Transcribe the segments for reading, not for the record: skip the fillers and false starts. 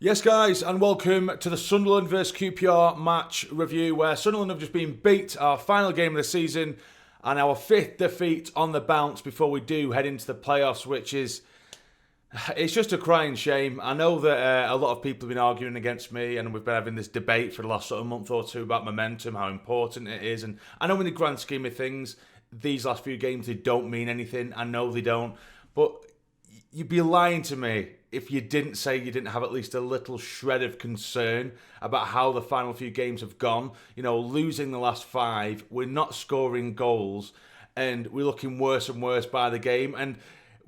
Yes, guys, and welcome to the Sunderland vs QPR match review, where Sunderland have just been beat, our final game of the season, and our fifth defeat on the bounce before we do head into the playoffs, which is... It's just a crying shame. I know that a lot of people have been arguing against me, and we've been having this debate for the last sort of month or two about momentum, how important it is, and I know in the grand scheme of things, these last few games, they don't mean anything. I know they don't, but you'd be lying to me if you didn't say you didn't have at least a little shred of concern about how the final few games have gone. You know, losing the last five, we're not scoring goals, and we're looking worse and worse by the game. And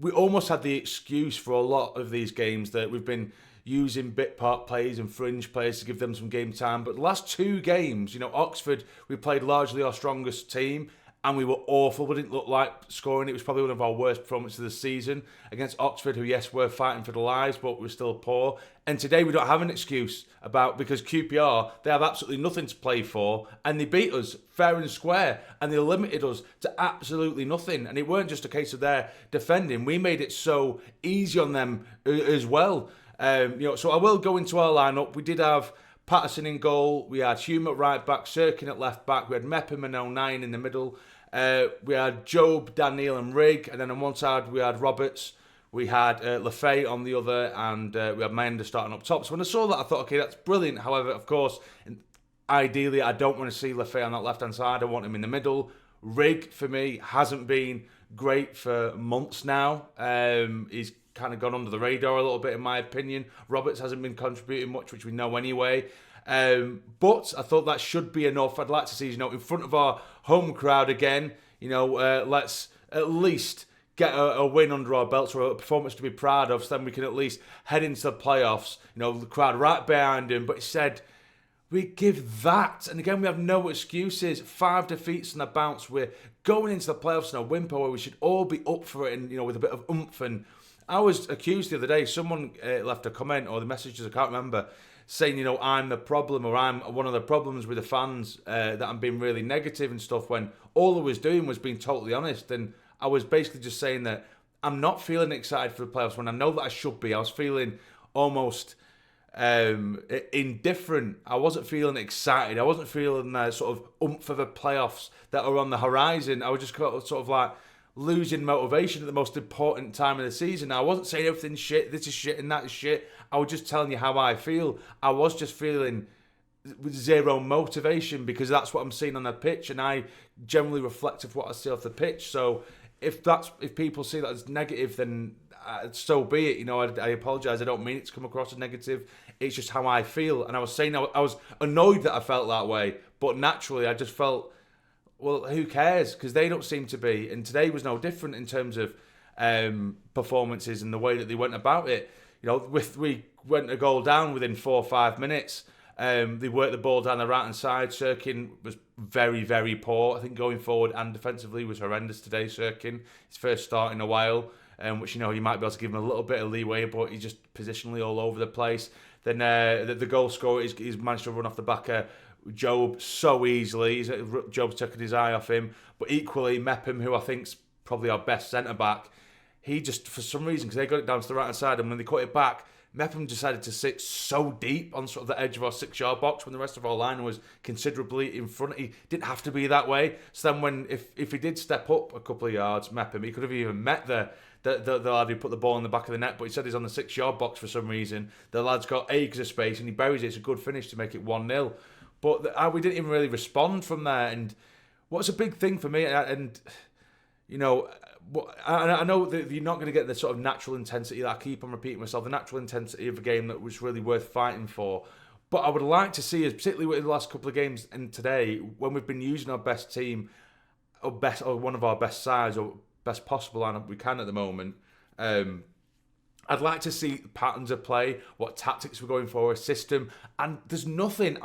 we almost had the excuse for a lot of these games that we've been using bit part players and fringe players to give them some game time. But the last two games, you know, Oxford, we played largely our strongest team, and we were awful. We didn't look like scoring. It was probably one of our worst performances of the season against Oxford, who, yes, were fighting for their lives, but we're still poor. And today we don't have an excuse because QPR, they have absolutely nothing to play for, and they beat us fair and square, and they limited us to absolutely nothing. And it weren't just a case of their defending. We made it so easy on them as well. So I will go into our lineup. We did have Patterson in goal. We had Hume at right back, Sirkin at left back. We had Mepham and 09 in the middle. We had Job, Dhannoo and Rigg, and then on one side we had Roberts, we had Lefay on the other, and we had Mender starting up top. So when I saw that, I thought, okay, that's brilliant. However, of course, ideally, I don't want to see Lefay on that left-hand side. I want him in the middle. Rigg, for me, hasn't been great for months now. He's kind of gone under the radar a little bit, in my opinion. Roberts hasn't been contributing much, which we know anyway. But I thought that should be enough. I'd like to see, in front of our home crowd again, let's at least get a win under our belts, or a performance to be proud of, so then we can at least head into the playoffs. The crowd right behind him. But he said, we give that, and again, we have no excuses. 5 defeats on the bounce. We're going into the playoffs in a whimper where we should all be up for it, and with a bit of oomph. And I was accused the other day. Someone left a comment, or the messages, I can't remember, saying, I'm the problem, or I'm one of the problems with the fans, that I'm being really negative and stuff, when all I was doing was being totally honest. And I was basically just saying that I'm not feeling excited for the playoffs when I know that I should be. I was feeling almost indifferent. I wasn't feeling excited. I wasn't feeling the sort of oomph of the playoffs that are on the horizon. I was just sort of like losing motivation at the most important time of the season. I wasn't saying everything's shit, this is shit and that is shit. I was just telling you how I feel. I was just feeling with zero motivation, because that's what I'm seeing on the pitch, and I generally reflect of what I see off the pitch. So if people see that as negative, then so be it. I apologise. I don't mean it to come across as negative. It's just how I feel. And I was saying I was annoyed that I felt that way, but naturally I just felt, well, who cares? Because they don't seem to be. And today was no different in terms of performances and the way that they went about it. We went a goal down within 4 or 5 minutes. They worked the ball down the right-hand side. Sirkin was very, very poor. I think going forward and defensively was horrendous today, Sirkin. His first start in a while, which, you might be able to give him a little bit of leeway, but he's just positionally all over the place. Then the goal scorer, he's managed to run off the back of Job so easily. Job's taken his eye off him. But equally, Mepham, who I think's probably our best centre-back, he just, for some reason, because they got it down to the right-hand side, and when they cut it back, Mepham decided to sit so deep on sort of the edge of our 6-yard box when the rest of our line was considerably in front. He didn't have to be that way. So then if he did step up a couple of yards, Mepham, he could have even met the lad who put the ball in the back of the net, but he said he's on the 6-yard box for some reason. The lad's got acres of space and he buries it. It's a good finish to make it 1-0. But we didn't even really respond from there. And what's a big thing for me, and I know that you're not going to get the sort of natural intensity that I keep on repeating myself, the natural intensity of a game that was really worth fighting for. But I would like to see us, particularly with the last couple of games and today, when we've been using our best team, or one of our best sides, or best possible lineup we can at the moment. I'd like to see patterns of play, what tactics we're going for, a system, and there's nothing.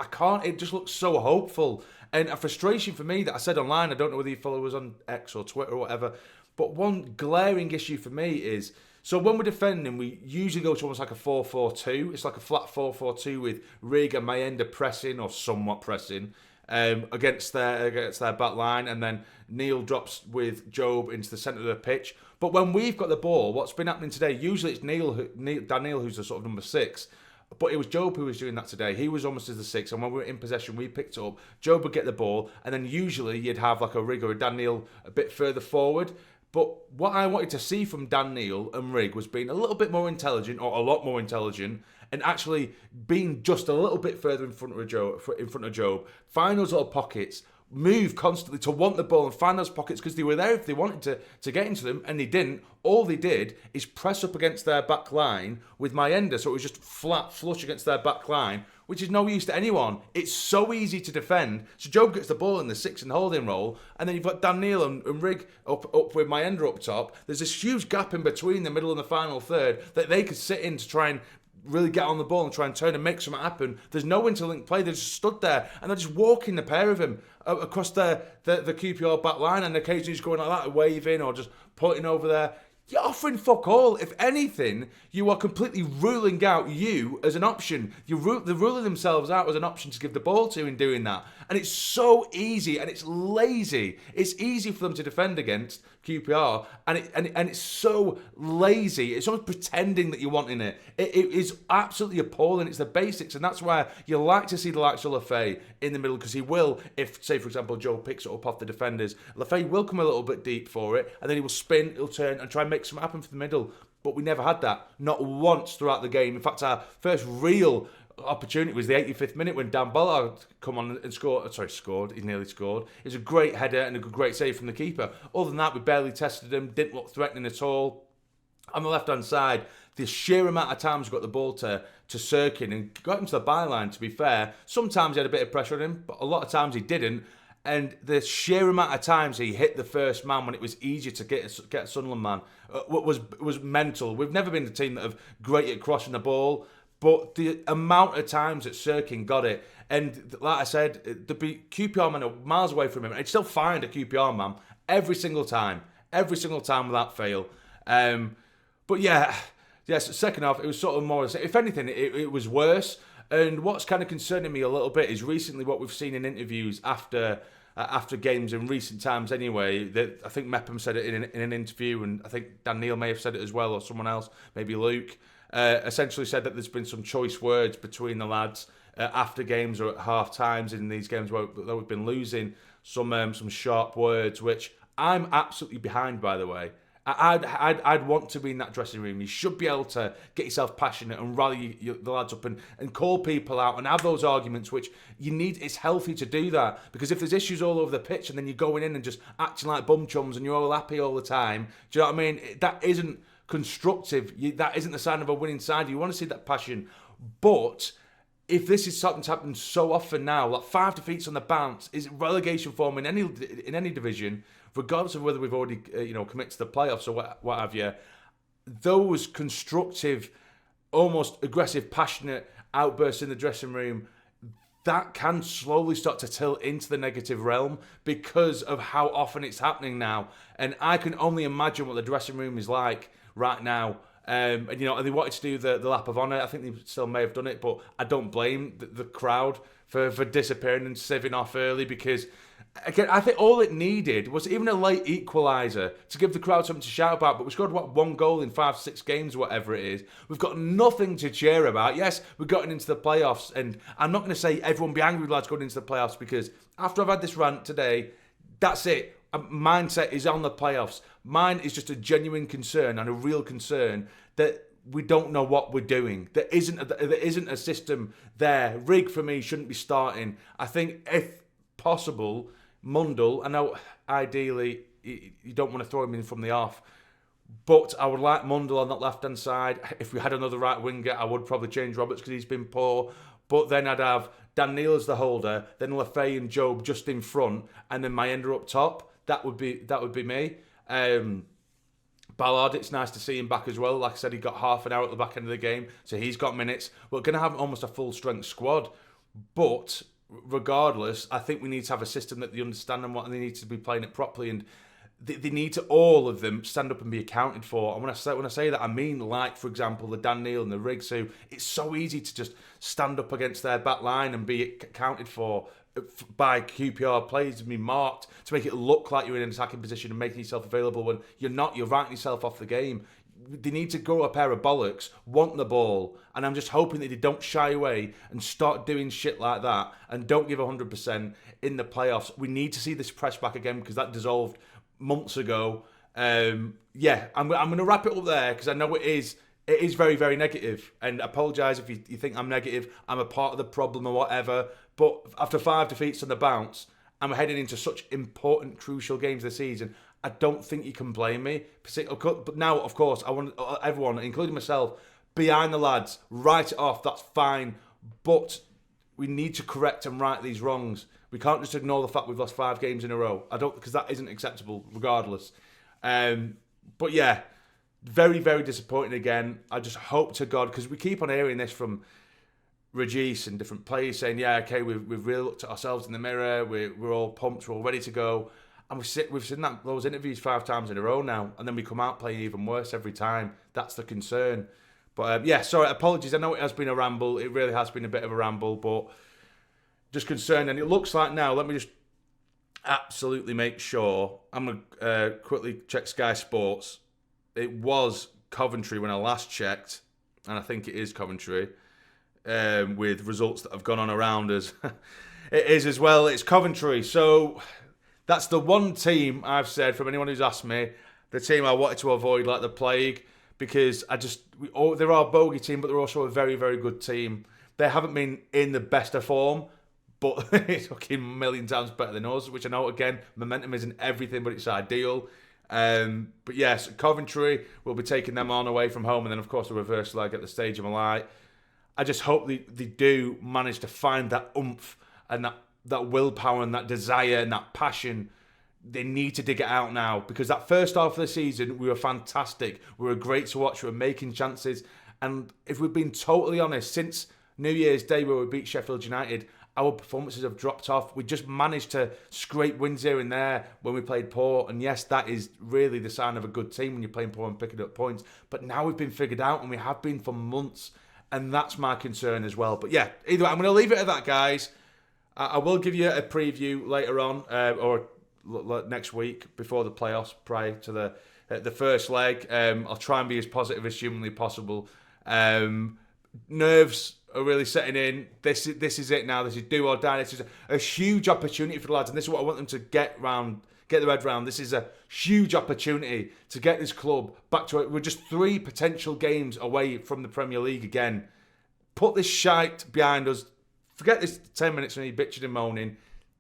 It just looks so hopeful. And a frustration for me that I said online, I don't know whether you follow us on X or Twitter or whatever, but one glaring issue for me is, so when we're defending, we usually go to almost like a 4-4-2. It's like a flat 4-4-2 with Rigg and Mayenda pressing, or somewhat pressing, against their back line, and then Neil drops with Job into the centre of the pitch. But when we've got the ball, what's been happening today, usually it's Dhannoo who's the sort of number 6, But it was Job who was doing that today. He was almost as the 6, and when we were in possession, we picked it up. Job would get the ball, and then usually you'd have like a Rig or a Dan Neil a bit further forward. But what I wanted to see from Dan Neil and Rig was being a little bit more intelligent, or a lot more intelligent, and actually being just a little bit further in front of Job, find those little pockets, move constantly to want the ball and find those pockets, because they were there if they wanted to get into them, and they didn't. All they did is press up against their back line with Mayenda, so it was just flat flush against their back line, which is no use to anyone. It's so easy to defend. So Job gets the ball in the 6 and holding role, and then you've got Dan Neil and Rig up with Mayenda up top. There's this huge gap in between the middle and the final third that they could sit in to try and really get on the ball and try and turn and make something happen. There's no interlink play. They just stood there and they're just walking the pair of him across the QPR back line, and occasionally just going like that, waving or just putting over there. You're offering fuck all. If anything, you are completely ruling out you as an option. They're ruling themselves out as an option to give the ball to in doing that. And it's so easy and it's lazy. It's easy for them to defend against QPR, and it's so lazy. It's almost pretending that you're wanting it. It is absolutely appalling. It's the basics, and that's why you like to see the likes of Lafay in the middle, because he will, if, say, for example, Joe picks it up off the defenders, Lafay will come a little bit deep for it, and then he will spin, he'll turn, and try and make something happen for the middle. But we never had that. Not once throughout the game. In fact, our first real opportunity was the 85th minute when Dan Ballard come on and scored. He nearly scored. It was a great header and a great save from the keeper. Other than that, we barely tested him. Didn't look threatening at all. On the left-hand side, the sheer amount of times we got the ball to Sirkin and got him to the byline, to be fair. Sometimes he had a bit of pressure on him, but a lot of times he didn't. And the sheer amount of times he hit the first man when it was easier to get a Sunderland man was mental. We've never been the team that have great at crossing the ball, but the amount of times that Sirkin got it, and like I said, the QPR man are miles away from him, and he'd still find a QPR man every single time without fail. But yes, second half, it was sort of more, if anything, it was worse. And what's kind of concerning me a little bit is recently what we've seen in interviews after games in recent times anyway. That I think Mepham said it in an interview, and I think Dan Neil may have said it as well, or someone else, maybe Luke, essentially said that there's been some choice words between the lads after games or at half times in these games where we've been losing, some sharp words, which I'm absolutely behind, by the way. I'd want to be in that dressing room. You should be able to get yourself passionate and rally the lads up and call people out and have those arguments, which you need. It's healthy to do that, because if there's issues all over the pitch and then you're going in and just acting like bum chums and you're all happy all the time, do you know what I mean? That isn't constructive. That isn't the sign of a winning side. You want to see that passion. But if this is something to happen so often now, like 5 defeats on the bounce, is relegation form in any division, regardless of whether we've already committed to the playoffs or what have you, those constructive, almost aggressive, passionate outbursts in the dressing room, that can slowly start to tilt into the negative realm because of how often it's happening now. And I can only imagine what the dressing room is like right now. And they wanted to do the lap of honour. I think they still may have done it, but I don't blame the crowd for disappearing and sieving off early, because again, I think all it needed was even a late equaliser to give the crowd something to shout about. But we scored, one goal in 5-6 games, whatever it is. We've got nothing to cheer about. Yes, we've gotten into the playoffs, and I'm not going to say everyone be angry with lads going into the playoffs, because after I've had this rant today, that's it. Mindset is on the playoffs. Mine is just a genuine concern and a real concern that we don't know what we're doing. There isn't a system there. Rig, for me, shouldn't be starting. I think, if possible, Mundle, I know ideally you don't want to throw him in from the off, but I would like Mundle on that left-hand side. If we had another right winger, I would probably change Roberts because he's been poor. But then I'd have Dan Neil as the holder, then Lafay and Job just in front, and then Mayenda up top. That would be me. Ballard, it's nice to see him back as well. Like I said, he got half an hour at the back end of the game, so he's got minutes. We're going to have almost a full-strength squad. But regardless, I think we need to have a system that they understand and what they need to be playing it properly, and they need to, all of them, stand up and be accounted for. And when I say that, I mean, like, for example, the Dan Neil and the Riggs, who it's so easy to just stand up against their back line and be accounted for by QPR players, to be marked, to make it look like you're in an attacking position and making yourself available when you're not. You're writing yourself off the game. they need to grow a pair of bollocks, want the ball, and I'm just hoping that they don't shy away and start doing shit like that and don't give 100% in the playoffs. We need to see this press back again because that dissolved months ago. I'm going to wrap it up there because I know it is very, very negative. And apologise if you think I'm negative. I'm a part of the problem or whatever. But after 5 defeats on the bounce, I'm heading into such important, crucial games this season. I don't think you can blame me. But now, of course, I want everyone, including myself, behind the lads, write it off. That's fine. But we need to correct and right these wrongs. We can't just ignore the fact we've lost 5 games in a row. Because that isn't acceptable, regardless. But yeah, very, very disappointing again. I just hope to God, because we keep on hearing this from Rodgers and different players saying, yeah, okay, we've really looked at ourselves in the mirror. We're all pumped. We're all ready to go. And we've seen those interviews 5 times in a row now, and then we come out playing even worse every time. That's the concern. But sorry, apologies. I know it has been a ramble. It really has been a bit of a ramble, but just concerned. And it looks like now, let me just absolutely make sure. I'm going to quickly check Sky Sports. It was Coventry when I last checked, and I think it is Coventry, with results that have gone on around us. It is as well. It's Coventry. So that's the one team I've said, from anyone who's asked me, the team I wanted to avoid like the plague, because they're our bogey team, but they're also a very, very good team. They haven't been in the best of form, but it's fucking a million times better than us, which I know, again, momentum isn't everything, but it's ideal. But yes, Coventry, will be taking them on away from home, and then, of course, the reverse leg at the Stadium of Light. I just hope they do manage to find that oomph and that willpower and that desire and that passion. They need to dig it out now, because that first half of the season, we were fantastic. We were great to watch. We were making chances. And if we've been totally honest, since New Year's Day where we beat Sheffield United, our performances have dropped off. We just managed to scrape wins here and there when we played poor. And yes, that is really the sign of a good team when you're playing poor and picking up points. But now we've been figured out, and we have been for months. And that's my concern as well. But yeah, either way, I'm going to leave it at that, guys. I will give you a preview later on, or next week before the playoffs, prior to the first leg. I'll try and be as positive as humanly possible. Nerves are really setting in. This is it now. This is do or die. This is a huge opportunity for the lads, and this is what I want them to get their head round. This is a huge opportunity to get this club back to it. We're just 3 potential games away from the Premier League again. Put this shite behind us. Forget this 10 minutes of me bitching and moaning.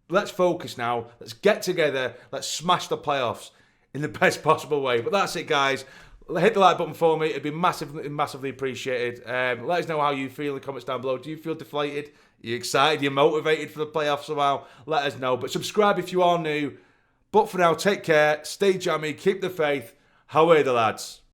Let's focus now. Let's get together. Let's smash the playoffs in the best possible way. But that's it, guys. Hit the like button for me. It'd be massively appreciated. Let us know how you feel in the comments down below. Do you feel deflated? Are you excited? Are you motivated for the playoffs somehow? Let us know. But subscribe if you are new. But for now, take care. Stay jammy. Keep the faith. How are the lads?